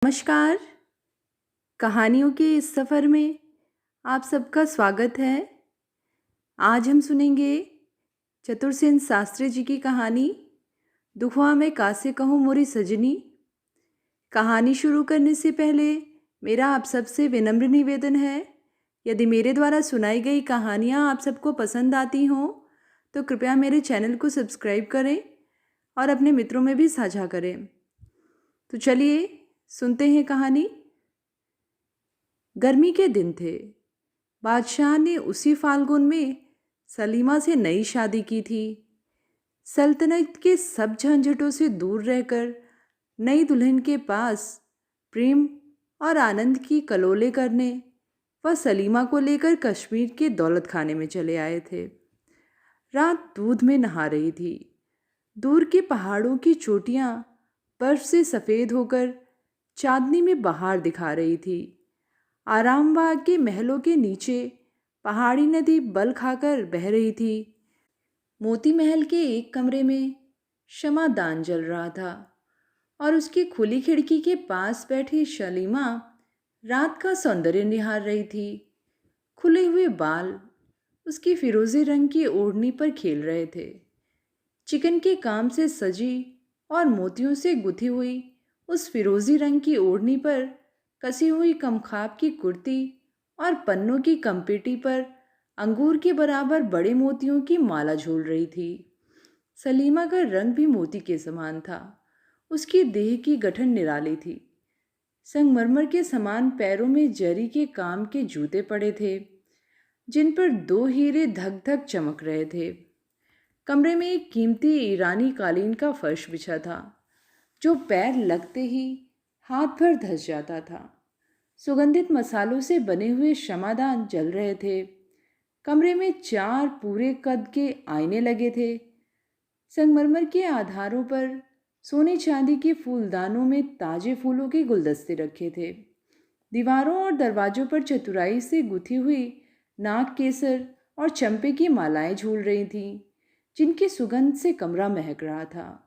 नमस्कार। कहानियों के इस सफ़र में आप सबका स्वागत है। आज हम सुनेंगे चतुरसेन शास्त्री जी की कहानी दुखवा में कासे कहूँ मोरी सजनी। कहानी शुरू करने से पहले मेरा आप सबसे विनम्र निवेदन है, यदि मेरे द्वारा सुनाई गई कहानियाँ आप सबको पसंद आती हों तो कृपया मेरे चैनल को सब्सक्राइब करें और अपने मित्रों में भी साझा करें। तो चलिए सुनते हैं कहानी। गर्मी के दिन थे। बादशाह ने उसी फाल्गुन में सलीमा से नई शादी की थी। सल्तनत के सब झंझटों से दूर रहकर नई दुल्हन के पास प्रेम और आनंद की कलोले करने वह सलीमा को लेकर कश्मीर के दौलत खाने में चले आए थे। रात दूध में नहा रही थी। दूर के पहाड़ों की चोटियां बर्फ से सफ़ेद होकर चांदनी में बहार दिखा रही थी। आरामबाग के महलों के नीचे पहाड़ी नदी बल खाकर बह रही थी। मोती महल के एक कमरे में शमादान जल रहा था और उसकी खुली खिड़की के पास बैठी सलीमा रात का सौंदर्य निहार रही थी। खुले हुए बाल उसकी फिरोजी रंग की ओढ़नी पर खेल रहे थे। चिकन के काम से सजी और मोतियों से गुथी हुई उस फिरोजी रंग की ओढ़नी पर कसी हुई कमखाब की कुर्ती और पन्नों की कमपेटी पर अंगूर के बराबर बड़े मोतियों की माला झूल रही थी। सलीमा का रंग भी मोती के समान था। उसकी देह की गठन निराली थी। संगमरमर के समान पैरों में जरी के काम के जूते पड़े थे, जिन पर दो हीरे धक धक चमक रहे थे। कमरे में एक कीमती ईरानी कालीन का फर्श बिछा था, जो पैर लगते ही हाथ भर धंस जाता था। सुगंधित मसालों से बने हुए शमादान जल रहे थे। कमरे में 4 पूरे कद के आईने लगे थे। संगमरमर के आधारों पर सोने चांदी के फूलदानों में ताजे फूलों के गुलदस्ते रखे थे। दीवारों और दरवाजों पर चतुराई से गुथी हुई नाग केसर और चंपे की मालाएं झूल रही थीं, जिनकी सुगंध से कमरा महक रहा था।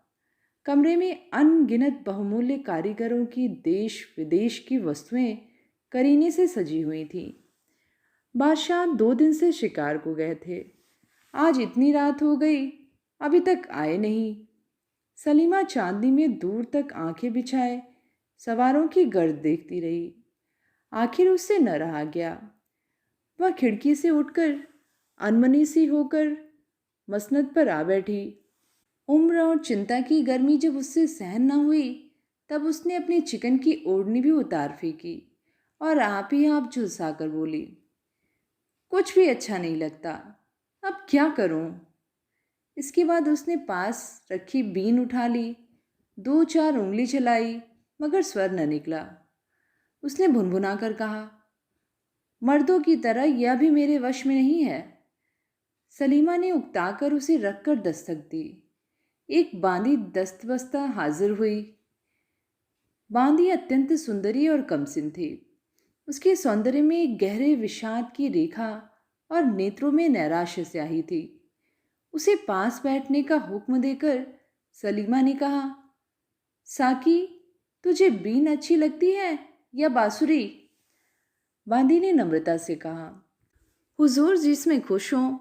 कमरे में अनगिनत बहुमूल्य कारीगरों की देश विदेश की वस्तुएं करीने से सजी हुई थीं। बादशाह 2 दिन से शिकार को गए थे। आज इतनी रात हो गई, अभी तक आए नहीं। सलीमा चांदनी में दूर तक आंखें बिछाए सवारों की गर्द देखती रही। आखिर उससे न रहा गया। वह खिड़की से उठकर अनमनी सी होकर मसनद पर आ बैठी। उम्र और चिंता की गर्मी जब उससे सहन न हुई, तब उसने अपनी चिकन की ओढ़नी भी उतार फेंकी और आप ही आप झुलसाकर बोली, कुछ भी अच्छा नहीं लगता, अब क्या करूं? इसके बाद उसने पास रखी बीन उठा ली। 2-4 उंगली चलाई, मगर स्वर न निकला। उसने भुनभुना कर कहा, मर्दों की तरह यह भी मेरे वश में नहीं है। सलीमा ने उकताकर उसे रखकर दस्तक दी। एक बांदी दस्तबस्ता हाजिर हुई। बांदी अत्यंत सुंदरी और कमसिन थी। उसके सौंदर्य में एक गहरे विषाद की रेखा और नेत्रों में नैराश्य स्याही थी। उसे पास बैठने का हुक्म देकर सलीमा ने कहा, साकी, तुझे बीन अच्छी लगती है या बांसुरी? बांदी ने नम्रता से कहा, हुजूर जिसमें खुश हों।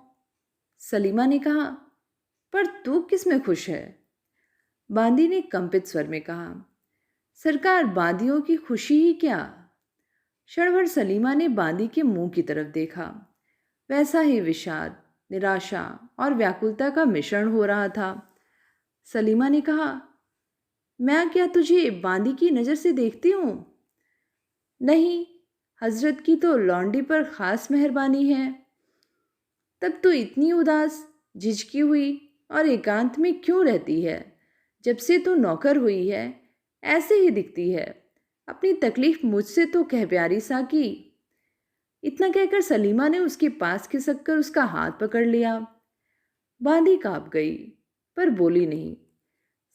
सलीमा ने कहा, पर तू किसमें खुश है? बांदी ने कंपित स्वर में कहा, सरकार, बांदियों की खुशी ही क्या? क्षण भर सलीमा ने बांदी के मुंह की तरफ देखा। वैसा ही विषाद, निराशा और व्याकुलता का मिश्रण हो रहा था। सलीमा ने कहा, मैं क्या तुझे बांदी की नज़र से देखती हूँ? नहीं, हजरत की तो लौंडी पर खास मेहरबानी है। तब तो इतनी उदास, झिझकी हुई और एकांत में क्यों रहती है? जब से तू नौकर हुई है, ऐसे ही दिखती है। अपनी तकलीफ मुझसे तो कह प्यारी साकी। इतना कहकर सलीमा ने उसके पास खिसक कर उसका हाथ पकड़ लिया। बांदी कांप गई, पर बोली नहीं।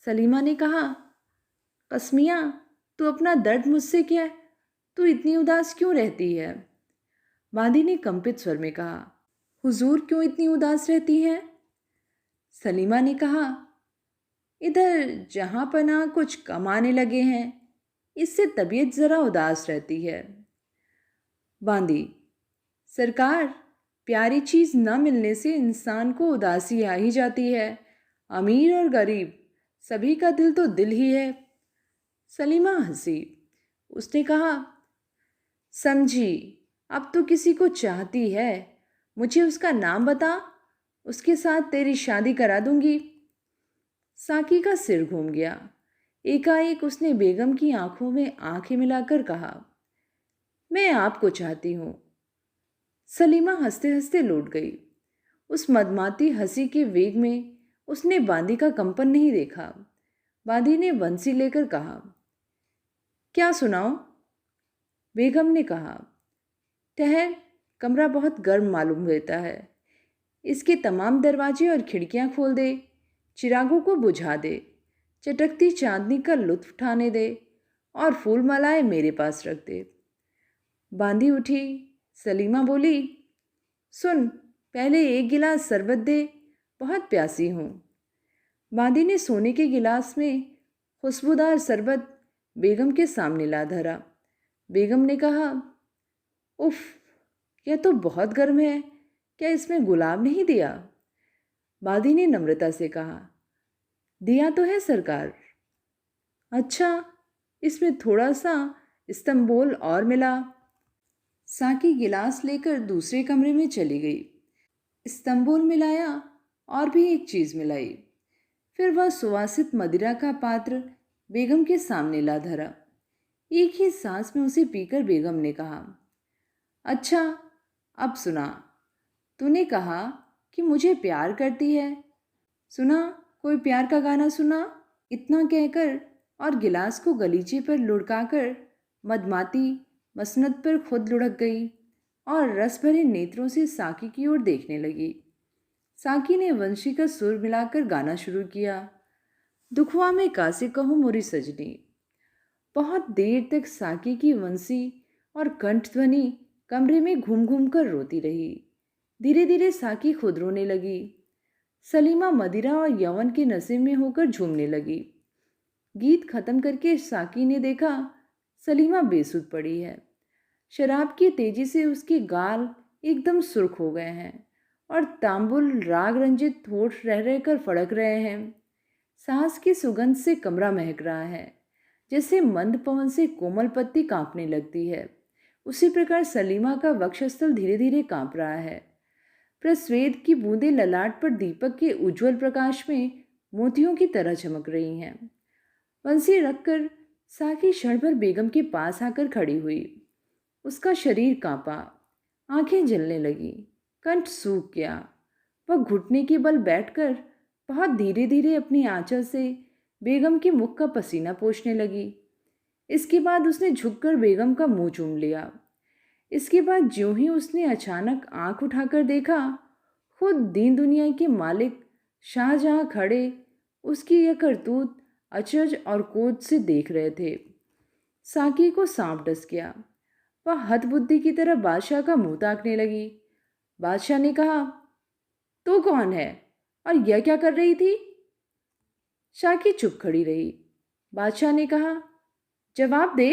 सलीमा ने कहा, कसमिया, तू अपना दर्द मुझसे कह, तू इतनी उदास क्यों रहती है? बांदी ने कंपित स्वर में कहा, हुजूर क्यों इतनी उदास रहती हैं? सलीमा ने कहा, इधर जहां पनाह कुछ कम आने लगे हैं, इससे तबीयत ज़रा उदास रहती है। बांदी, सरकार, प्यारी चीज़ न मिलने से इंसान को उदासी आ ही जाती है। अमीर और गरीब सभी का दिल तो दिल ही है। सलीमा हंसी। उसने कहा, समझी, अब तो किसी को चाहती है। मुझे उसका नाम बता, उसके साथ तेरी शादी करा दूंगी। साकी का सिर घूम गया। एकाएक उसने बेगम की आंखों में आंखें मिलाकर कहा, मैं आपको चाहती हूँ। सलीमा हंसते हंसते लौट गई। उस मदमाती हंसी के वेग में उसने बांदी का कंपन नहीं देखा। बांदी ने बंसी लेकर कहा, क्या सुनाओ? बेगम ने कहा, ठहर, कमरा बहुत गर्म मालूम देता है। इसके तमाम दरवाजे और खिड़कियां खोल दे, चिरागों को बुझा दे, चटकती चांदनी का लुत्फ उठाने दे और फूल मालाएं मेरे पास रख दे। बांदी उठी। सलीमा बोली, सुन, पहले एक गिलास शरबत दे, बहुत प्यासी हूँ। बांदी ने सोने के गिलास में खुशबूदार शरबत बेगम के सामने ला धरा। बेगम ने कहा, उफ, यह तो बहुत गर्म है, क्या इसमें गुलाब नहीं दिया? बांदी ने नम्रता से कहा, दिया तो है सरकार। अच्छा, इसमें थोड़ा सा इस्तंबुल और मिला। साकी गिलास लेकर दूसरे कमरे में चली गई। इस्तंबुल मिलाया और भी एक चीज़ मिलाई। फिर वह सुवासित मदिरा का पात्र बेगम के सामने ला धरा। एक ही सांस में उसे पीकर बेगम ने कहा, अच्छा, अब सुना। तूने कहा कि मुझे प्यार करती है। सुना, कोई प्यार का गाना सुना। इतना कहकर और गिलास को गलीचे पर लुढ़काकर मदमाती मसनद पर खुद लुढ़क गई और रस भरे नेत्रों से साकी की ओर देखने लगी। साकी ने वंशी का सुर मिलाकर गाना शुरू किया, दुखवा में कासे कहूँ मोरी सजनी। बहुत देर तक साकी की वंशी और कंठ ध्वनि कमरे में घूम घूम कर रोती रही। धीरे धीरे साकी खुद रोने लगी। सलीमा मदिरा और यौवन के नशे में होकर झूमने लगी। गीत खत्म करके साकी ने देखा सलीमा बेसुध पड़ी है। शराब की तेजी से उसके गाल एकदम सुर्ख हो गए हैं और तांबुल राग रंजित होठ रह रहकर फड़क रहे हैं। सांस की सुगंध से कमरा महक रहा है, जैसे मंद पवन से कोमल पत्ती कांपने लगती है। उसी प्रकार सलीमा का वक्षस्थल धीरे धीरे कांप रहा है। प्रस्वेद की बूंदें ललाट पर दीपक के उज्जवल प्रकाश में मोतियों की तरह चमक रही हैं। बंसी रखकर साकी क्षण भर बेगम के पास आकर खड़ी हुई। उसका शरीर कांपा, आंखें जलने लगी, कंठ सूख गया। वह घुटने के बल बैठकर बहुत धीरे धीरे अपनी आंचल से बेगम के मुख का पसीना पोंछने लगी। इसके बाद उसने झुककर बेगम का मुंह चूम लिया। इसके बाद ज्यों ही उसने अचानक आंख उठाकर देखा, खुद दीन दुनिया के मालिक शाहजहां खड़े उसकी यह करतूत अचरज और क्रोध से देख रहे थे। साकी को सांप डस गया। वह हतबुद्धि की तरह बादशाह का मुंह ताकने लगी। बादशाह ने कहा, तू कौन है और यह क्या कर रही थी? शाकी चुप खड़ी रही। बादशाह ने कहा, जवाब दे।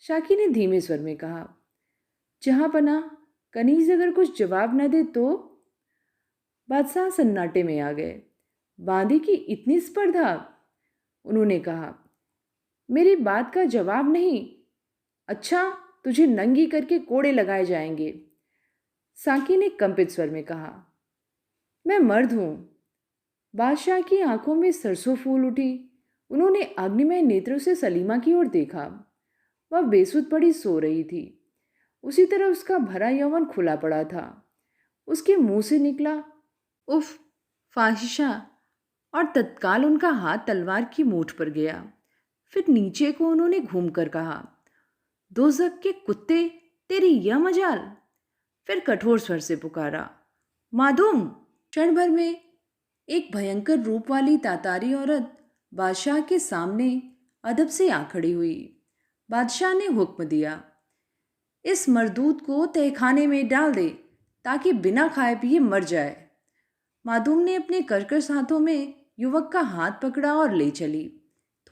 शाकी ने धीमे स्वर में कहा, जहां पना, कनीज अगर कुछ जवाब न दे तो? बादशाह सन्नाटे में आ गए। बांदी की इतनी स्पर्धा? उन्होंने कहा, मेरी बात का जवाब नहीं। अच्छा, तुझे नंगी करके कोड़े लगाए जाएंगे। साकी ने कंपित स्वर में कहा, मैं मर्द हूं। बादशाह की आंखों में सरसों फूल उठी। उन्होंने अग्निमय नेत्रों से सलीमा की ओर देखा। वह बेसुध पड़ी सो रही थी। उसी तरह उसका भरा यौवन खुला पड़ा था। उसके मुंह से निकला, उफ, फाहिशा, और तत्काल उनका हाथ तलवार की मूठ पर गया। फिर नीचे को उन्होंने घूमकर कहा, दोज़ख के कुत्ते, तेरी यह मजाल। फिर कठोर स्वर से पुकारा, माधुम। क्षण भर में एक भयंकर रूप वाली तातारी औरत बादशाह के सामने अदब से आ खड़ी हुई। बादशाह ने हुक्म दिया, इस मरदूत को तहखाने में डाल दे ताकि बिना खाए पिए मर जाए। माधुम ने अपने कर्कश हाथों में युवक का हाथ पकड़ा और ले चली।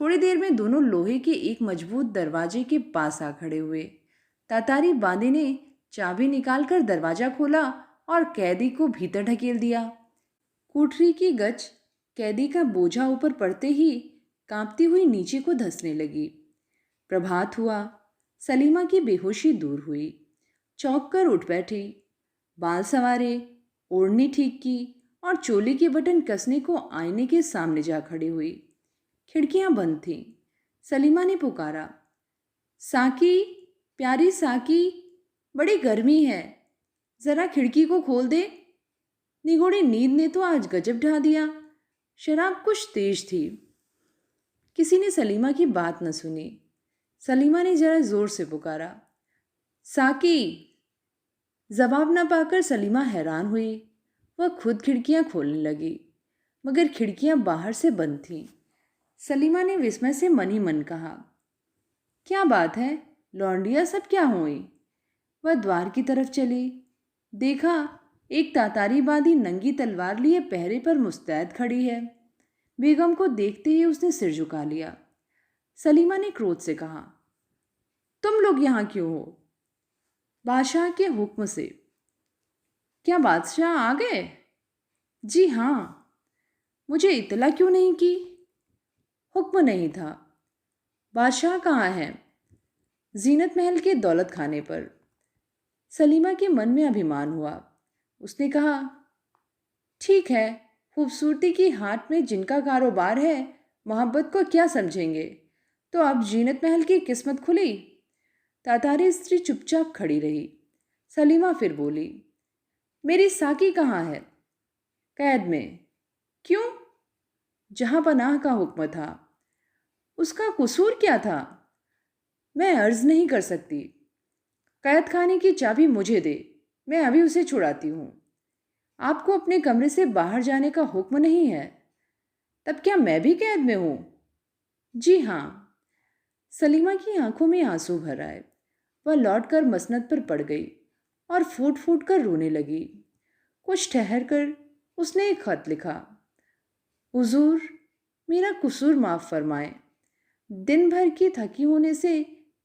थोड़ी देर में दोनों लोहे के एक मजबूत दरवाजे के पास आ खड़े हुए। तातारी बांदी ने चाबी निकालकर दरवाजा खोला और कैदी को भीतर ढकेल दिया। कोठरी की गज कैदी का बोझा ऊपर पड़ते ही कांपती हुई नीचे को धंसने लगी। प्रभात हुआ। सलीमा की बेहोशी दूर हुई। चौंक कर उठ बैठी। बाल संवारे, ओढ़नी ठीक की और चोली के बटन कसने को आईने के सामने जा खड़ी हुई। खिड़कियां बंद थीं। सलीमा ने पुकारा, साकी, प्यारी साकी, बड़ी गर्मी है, जरा खिड़की को खोल दे। निगोड़ी नींद ने तो आज गजब ढा दिया। शराब कुछ तेज थी। किसी ने सलीमा की बात न सुनी। सलीमा ने जरा जोर से पुकारा, साकी। जवाब न पाकर सलीमा हैरान हुई। वह खुद खिड़कियां खोलने लगी, मगर खिड़कियां बाहर से बंद थीं। सलीमा ने विस्मय से मन ही मन कहा, क्या बात है, लौंडिया सब क्या हुई? वह द्वार की तरफ चली। देखा, एक तातारी बांधी नंगी तलवार लिए पहरे पर मुस्तैद खड़ी है। बेगम को देखते ही उसने सिर झुका लिया। सलीमा ने क्रोध से कहा, तुम लोग यहाँ क्यों हो? बादशाह के हुक्म से। क्या बादशाह आ गए? जी हाँ। मुझे इतला क्यों नहीं की? हुक्म नहीं था। बादशाह कहाँ है? जीनत महल के दौलत खाने पर। सलीमा के मन में अभिमान हुआ। उसने कहा, ठीक है, खूबसूरती की हाट में जिनका कारोबार है, मोहब्बत को क्या समझेंगे? तो अब जीनत महल की किस्मत खुली। तातारी स्त्री चुपचाप खड़ी रही। सलीमा फिर बोली, मेरी साकी कहाँ है? कैद में। क्यों? जहां पनाह का हुक्म था। उसका कसूर क्या था? मैं अर्ज नहीं कर सकती। कैद खाने की चाबी मुझे दे, मैं अभी उसे छुड़ाती हूँ। आपको अपने कमरे से बाहर जाने का हुक्म नहीं है। तब क्या मैं भी कैद में हूँ? जी हाँ। सलीमा की आंखों में आंसू भर आए। वह लौटकर मसनद पर पड़ गई और फूट फूट कर रोने लगी। कुछ ठहर कर उसने एक खत लिखा, हुजूर, मेरा कसूर माफ़ फरमाएं। दिन भर की थकी होने से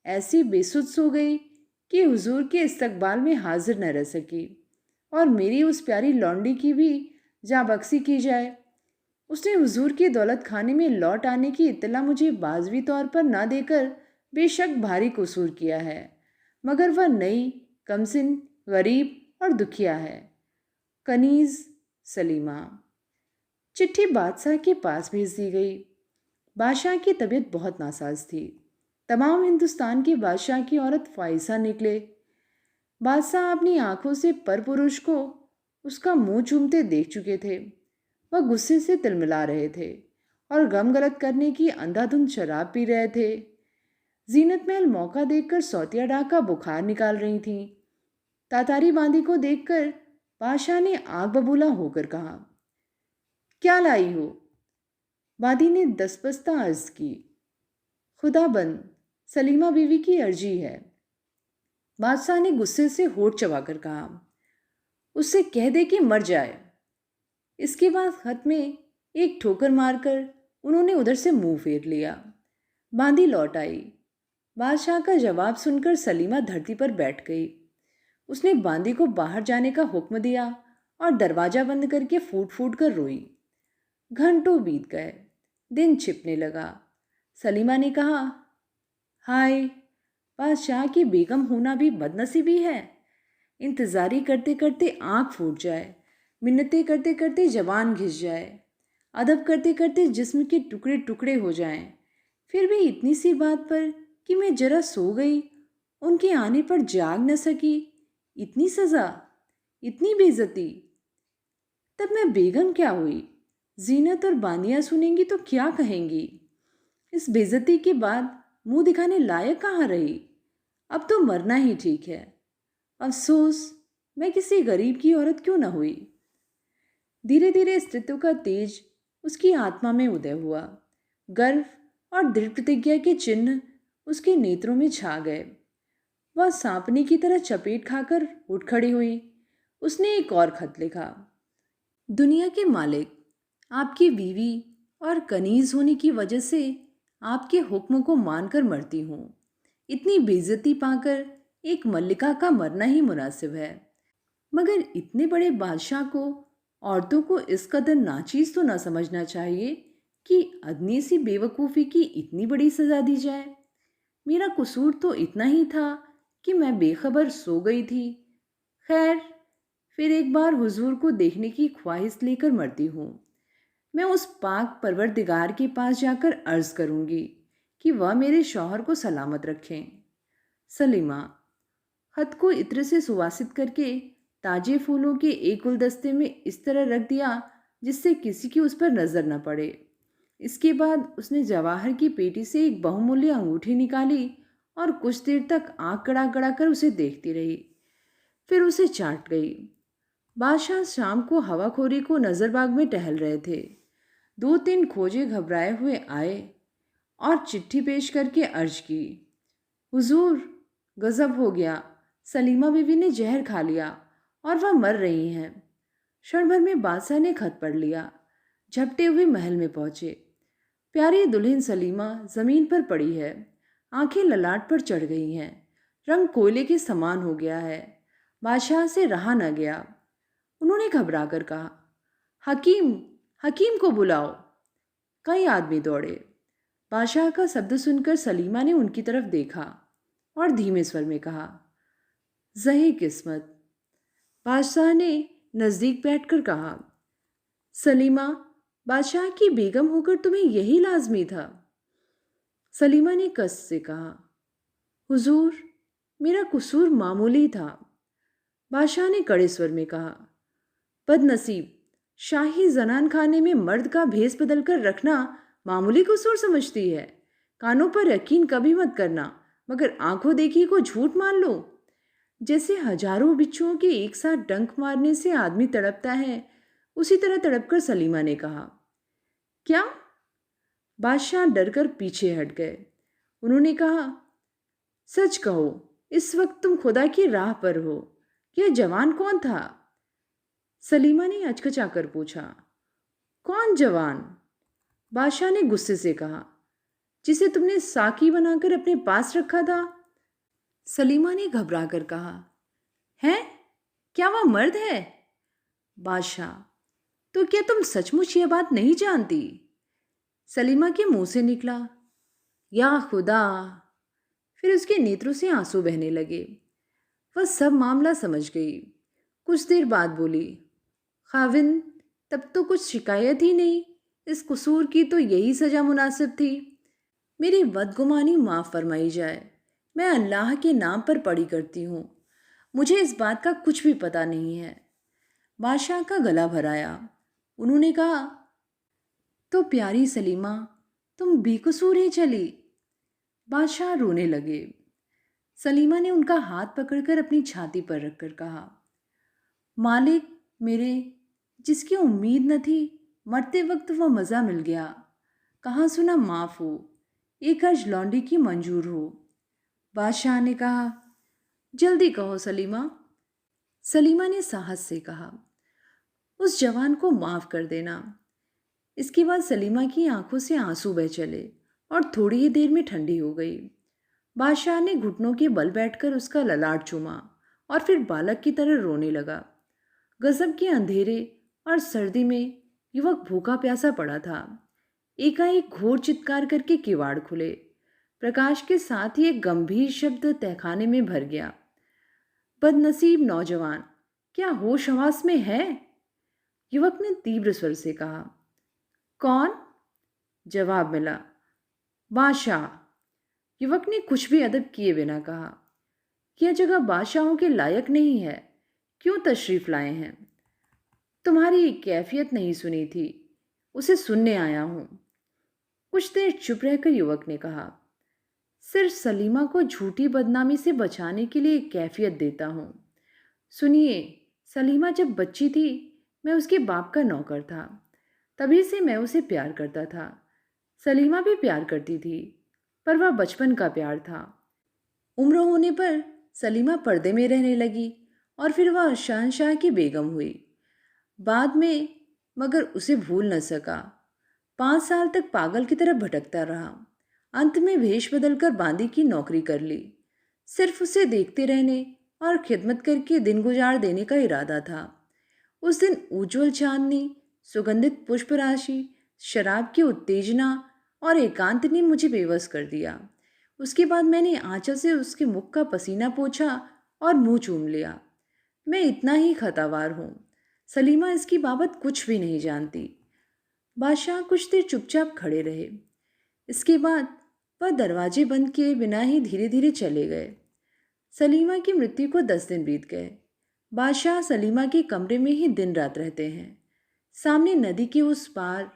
ऐसी बेसुध सो गई कि हुजूर के इस्तकबाल में हाजिर न रह सकी, और मेरी उस प्यारी लौंडी की भी जाबक्सी की जाए। उसने हुजूर के दौलत खाने में लौट आने की इत्तला मुझे बाज़वी तौर पर ना देकर बेशक भारी कसूर किया है, मगर वह नई, कमसिन, गरीब और दुखिया है। कनीज़ सलीमा। चिट्ठी बादशाह के पास भेज दी गई। बादशाह की तबीयत बहुत नासाज थी। तमाम हिंदुस्तान के बादशाह की औरत फ़ाइज़ा निकले। बादशाह अपनी आंखों से परपुरुष को उसका मुंह चूमते देख चुके थे। वह गुस्से से तिलमिला रहे थे और गम गलत करने की अंधाधुंध शराब पी रहे थे। जीनत महल मौका देखकर सौतिया डाक का बुखार निकाल रही थीं। तातारी बांदी को देखकर बादशाह ने आग बबूला होकर कहा, क्या लाई हो? बादी ने दसबस्ता अर्ज की, खुदाबंद, सलीमा बीवी की अर्जी है। बादशाह ने गुस्से से होठ चबाकर कहा, उससे कह दे कि मर जाए। इसके बाद खत में एक ठोकर मारकर उन्होंने उधर से मुंह फेर लिया। बांदी लौट आई। बादशाह का जवाब सुनकर सलीमा धरती पर बैठ गई। उसने बांदी को बाहर जाने का हुक्म दिया और दरवाजा बंद करके फूट फूट कर रोई। घंटों बीत गए। दिन छिपने लगा। सलीमा ने कहा, हाय, बादशाह की बेगम होना भी बदनसीबी है। इंतज़ारी करते करते आँख फूट जाए, मिन्नतें करते करते जबान घिस जाए, अदब करते करते जिस्म के टुकड़े टुकड़े हो जाएं। फिर भी इतनी सी बात पर कि मैं जरा सो गई, उनके आने पर जाग न सकी, इतनी सज़ा, इतनी बेइज्जती। तब मैं बेगम क्या हुई? जीनत और बानिया सुनेंगी तो क्या कहेंगी? इस बेइज्जती के बाद मुंह दिखाने लायक कहाँ रही? अब तो मरना ही ठीक है। अफसोस, मैं किसी गरीब की औरत क्यों न हुई। धीरे धीरे अस्तित्व का तेज उसकी आत्मा में उदय हुआ। गर्व और दृढ़ प्रतिज्ञा के चिन्ह उसके नेत्रों में छा गए। वह सांपनी की तरह चपेट खाकर उठ खड़ी हुई। उसने एक और खत लिखा, दुनिया के मालिक, आपकी बीवी और कनीज होने की वजह से आपके हुक्म को मानकर मरती हूँ। इतनी बेइज्जती पाकर एक मल्लिका का मरना ही मुनासिब है। मगर इतने बड़े बादशाह को औरतों को इस कदर नाचीज तो ना समझना चाहिए कि अदनी सी बेवकूफ़ी की इतनी बड़ी सज़ा दी जाए। मेरा कसूर तो इतना ही था कि मैं बेखबर सो गई थी। खैर, फिर एक बार हुजूर को देखने की ख्वाहिश लेकर मरती हूँ। मैं उस पाक परवरदिगार के पास जाकर अर्ज करूंगी कि वह मेरे शौहर को सलामत रखें। सलीमा खत को इत्र से सुवासित करके ताजे फूलों के एक गुलदस्ते में इस तरह रख दिया जिससे किसी की उस पर नजर न पड़े। इसके बाद उसने जवाहर की पेटी से एक बहुमूल्य अंगूठी निकाली और कुछ देर तक आंख गड़ा गड़ा कर उसे देखती रही। फिर उसे चाट गई। बादशाह शाम को हवाखोरी को नजरबाग में टहल रहे थे। दो तीन खोजे घबराए हुए आए और चिट्ठी पेश करके अर्ज की, हुजूर, गजब हो गया, सलीमा बीवी ने जहर खा लिया और वह मर रही हैं। क्षण भर में बादशाह ने खत पढ़ लिया। झपटे हुए महल में पहुंचे। प्यारी दुल्हन सलीमा जमीन पर पड़ी है। आंखें ललाट पर चढ़ गई हैं। रंग कोयले के समान हो गया है। बादशाह से रहा न गया। उन्होंने घबरा कर कहा, हकीम, हकीम को बुलाओ। कई आदमी दौड़े। बादशाह का शब्द सुनकर सलीमा ने उनकी तरफ देखा और धीमे स्वर में कहा, ज़ही किस्मत। बादशाह ने नज़दीक बैठकर कहा, सलीमा, बादशाह की बेगम होकर तुम्हें यही लाजमी था। सलीमा ने कस से कहा, हुजूर, मेरा कसूर मामूली था। बादशाह ने कड़े स्वर में कहा, बदनसीब, शाही जनान खाने में मर्द का भेस बदल कर रखना मामूली कसूर समझती है। कानों पर यकीन कभी मत करना, मगर आंखों देखी को झूठ मान लो। जैसे हजारों बिच्छुओं के एक साथ डंक मारने से आदमी तड़पता है, उसी तरह तड़पकर सलीमा ने कहा, क्या? बादशाह डरकर पीछे हट गए। उन्होंने कहा, सच कहो, इस वक्त तुम खुदा की राह पर हो। यह जवान कौन था? सलीमा ने अचकचाकर पूछा, कौन जवान? बादशाह ने गुस्से से कहा, जिसे तुमने साकी बनाकर अपने पास रखा था। सलीमा ने घबरा कर कहा, हैं? क्या वह मर्द है? बादशाह, तो क्या तुम सचमुच यह बात नहीं जानती? सलीमा के मुंह से निकला, या खुदा। फिर उसके नेत्रों से आंसू बहने लगे। वह सब मामला समझ गई। कुछ देर बाद बोली, खाविन, तब तो कुछ शिकायत ही नहीं। इस कसूर की तो यही सजा मुनासिब थी। मेरी बदगुमानी माफ़ फरमाई जाए। मैं अल्लाह के नाम पर पड़ी करती हूँ। मुझे इस बात का कुछ भी पता नहीं है। बादशाह का गला भराया। उन्होंने कहा, तो प्यारी सलीमा, तुम बेकसूर ही चली। बादशाह रोने लगे। सलीमा ने उनका हाथ पकड़कर अपनी छाती पर रखकर कहा, मालिक मेरे, जिसकी उम्मीद न थी, मरते वक्त वह मज़ा मिल गया। कहाँ सुना माफ़ हो, एक अर्ज लौंडी की मंजूर हो। बादशाह ने कहा, जल्दी कहो सलीमा। सलीमा ने साहस से कहा, उस जवान को माफ़ कर देना। इसके बाद सलीमा की आंखों से आंसू बह चले और थोड़ी ही देर में ठंडी हो गई। बादशाह ने घुटनों के बल बैठकर उसका ललाट चूमा और फिर बालक की तरह रोने लगा। गजब के अंधेरे और सर्दी में युवक भूखा प्यासा पड़ा था। एकाएक घोर चित्कार करके किवाड़ खुले। प्रकाश के साथ ही एक गंभीर शब्द तहखाने में भर गया, बदनसीब नौजवान, क्या होश हवास में है? युवक ने तीव्र स्वर से कहा, कौन? जवाब मिला, बादशाह। युवक ने कुछ भी अदब किए बिना कहा, यह जगह बादशाहों के लायक नहीं है। क्यों तशरीफ लाए हैं? तुम्हारी कैफियत नहीं सुनी थी, उसे सुनने आया हूं। कुछ देर चुप रहकर युवक ने कहा, सिर्फ सलीमा को झूठी बदनामी से बचाने के लिए कैफियत देता हूं। सुनिए, सलीमा जब बच्ची थी, मैं उसके बाप का नौकर था। तभी से मैं उसे प्यार करता था। सलीमा भी प्यार करती थी, पर वह बचपन का प्यार था। उम्र होने पर सलीमा पर्दे में रहने लगी और फिर वह शहंशाह की बेगम हुई। बाद में मगर उसे भूल न सका। 5 साल तक पागल की तरह भटकता रहा। अंत में भेष बदलकर बांदी की नौकरी कर ली। सिर्फ उसे देखते रहने और खिदमत करके दिन गुजार देने का इरादा था। उस दिन उज्ज्वल चांदनी, सुगंधित पुष्प राशि, शराब की उत्तेजना और एकांत ने मुझे बेबस कर दिया। उसके बाद मैंने आंचल से उसके मुख का पसीना पोंछा और मुंह चूम लिया। मैं इतना ही खतावार हूँ। सलीमा इसकी बाबत कुछ भी नहीं जानती। बादशाह कुछ देर चुपचाप खड़े रहे। इसके बाद वह दरवाजे बंद किए बिना ही धीरे धीरे चले गए। सलीमा की मृत्यु को 10 दिन बीत गए। बादशाह सलीमा के कमरे में ही दिन रात रहते हैं। सामने नदी के उस पार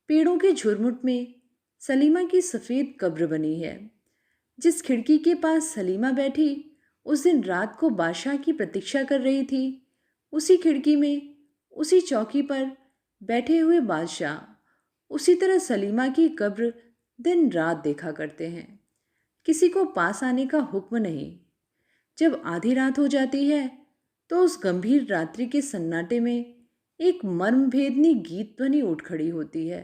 पेड़ों के झुरमुट में सलीमा की सफ़ेद कब्र बनी है। जिस खिड़की के पास सलीमा बैठी उस दिन रात को बादशाह की प्रतीक्षा कर रही थी, उसी खिड़की में, उसी चौकी पर बैठे हुए बादशाह उसी तरह सलीमा की कब्र दिन रात देखा करते हैं। किसी को पास आने का हुक्म नहीं। जब आधी रात हो जाती है तो उस गंभीर रात्रि के सन्नाटे में एक मर्मभेदनी गीत ध्वनि उठ खड़ी होती है।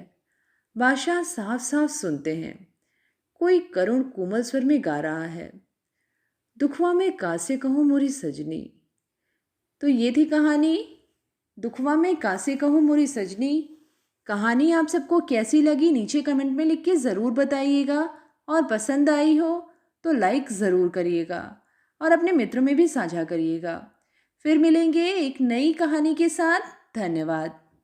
बादशाह साफ साफ सुनते हैं। कोई करुण कोमल स्वर में गा रहा है, दुखवा में कासे कहूँ मोरी सजनी। तो ये थी कहानी दुखवा में कासे कहूँ मोरी सजनी। कहानी आप सबको कैसी लगी नीचे कमेंट में लिख के ज़रूर बताइएगा, और पसंद आई हो तो लाइक ज़रूर करिएगा और अपने मित्रों में भी साझा करिएगा। फिर मिलेंगे एक नई कहानी के साथ। धन्यवाद।